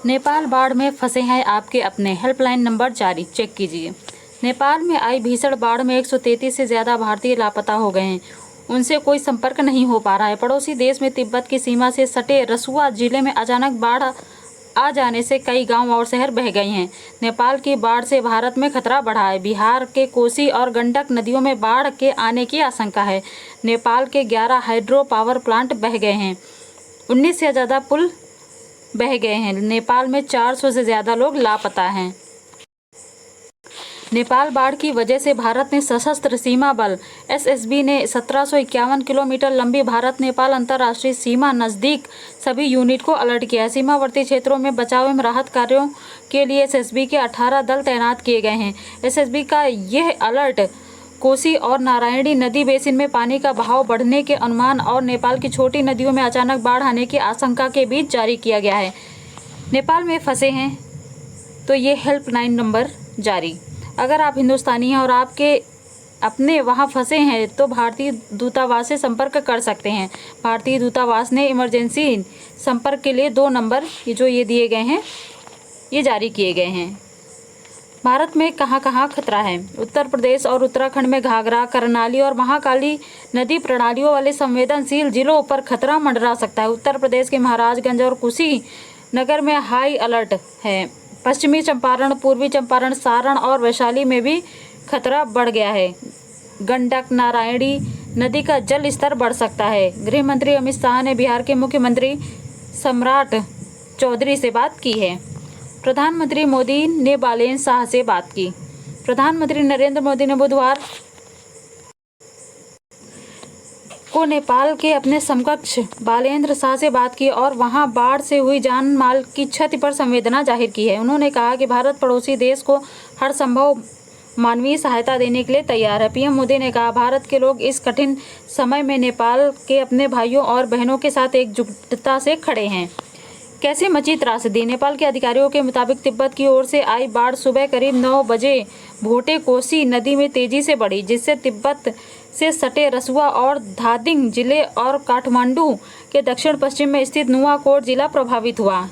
नेपाल बाढ़ में फंसे हैं आपके अपने, हेल्पलाइन नंबर जारी, चेक कीजिए। नेपाल में आई भीषण बाढ़ में 133 से ज़्यादा भारतीय लापता हो गए हैं। उनसे कोई संपर्क नहीं हो पा रहा है। पड़ोसी देश में तिब्बत की सीमा से सटे रसुआ जिले में अचानक बाढ़ आ जाने से कई गांव और शहर बह गए हैं। नेपाल की बाढ़ से भारत में खतरा बढ़ा है। बिहार के कोसी और गंडक नदियों में बाढ़ के आने की आशंका है। नेपाल के 11 हाइड्रो पावर प्लांट बह गए हैं। 19 से ज़्यादा पुल बह गए हैं। नेपाल में 400 से ज़्यादा लोग लापता हैं। नेपाल बाढ़ की वजह से भारत ने सशस्त्र सीमा बल एसएसबी ने 1751 किलोमीटर लंबी भारत नेपाल अंतर्राष्ट्रीय सीमा नज़दीक सभी यूनिट को अलर्ट किया है। सीमावर्ती क्षेत्रों में बचाव एवं राहत कार्यों के लिए एसएसबी के 18 दल तैनात किए गए हैं। एसएसबी का यह अलर्ट कोसी और नारायणी नदी बेसिन में पानी का बहाव बढ़ने के अनुमान और नेपाल की छोटी नदियों में अचानक बाढ़ आने की आशंका के बीच जारी किया गया है। नेपाल में फंसे हैं तो ये हेल्पलाइन नंबर जारी। अगर आप हिंदुस्तानी हैं और आपके अपने वहाँ फंसे हैं तो भारतीय दूतावास से संपर्क कर सकते हैं। भारतीय दूतावास ने इमरजेंसी संपर्क के लिए 2 नंबर जो ये दिए गए हैं ये जारी किए गए हैं। भारत में कहाँ कहाँ खतरा है। उत्तर प्रदेश और उत्तराखंड में घाघरा, करनाली और महाकाली नदी प्रणालियों वाले संवेदनशील जिलों पर खतरा मंडरा सकता है। उत्तर प्रदेश के महाराजगंज और कुशीनगर में हाई अलर्ट है। पश्चिमी चंपारण, पूर्वी चंपारण, सारण और वैशाली में भी खतरा बढ़ गया है। गंडक, नारायणी नदी का जल स्तर बढ़ सकता है। गृह मंत्री अमित शाह ने बिहार के मुख्यमंत्री सम्राट चौधरी से बात की है। प्रधानमंत्री मोदी ने बालेन्द्र शाह से बात की। प्रधानमंत्री नरेंद्र मोदी ने बुधवार को नेपाल के अपने समकक्ष बालेन्द्र शाह से बात की और वहां बाढ़ से हुई जान माल की क्षति पर संवेदना जाहिर की है। उन्होंने कहा कि भारत पड़ोसी देश को हर संभव मानवीय सहायता देने के लिए तैयार है। पीएम मोदी ने कहा, भारत के लोग इस कठिन समय में नेपाल के अपने भाइयों और बहनों के साथ एकजुटता से खड़े हैं। कैसे मची त्रासदी। नेपाल के अधिकारियों के मुताबिक तिब्बत की ओर से आई बाढ़ सुबह करीब 9 बजे भोटे कोसी नदी में तेजी से बढ़ी, जिससे तिब्बत से सटे रसुआ और धादिंग जिले और काठमांडू के दक्षिण पश्चिम में स्थित नुआकोट जिला प्रभावित हुआ।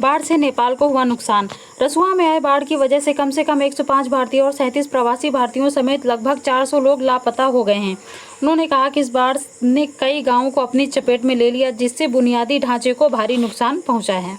बाढ़ से नेपाल को हुआ नुकसान। रसुआ में आए बाढ़ की वजह से कम 105 भारतीय और 37 प्रवासी भारतीयों समेत लगभग 400 लोग लापता हो गए हैं। उन्होंने कहा कि इस बाढ़ ने कई गांवों को अपनी चपेट में ले लिया, जिससे बुनियादी ढांचे को भारी नुकसान पहुंचा है।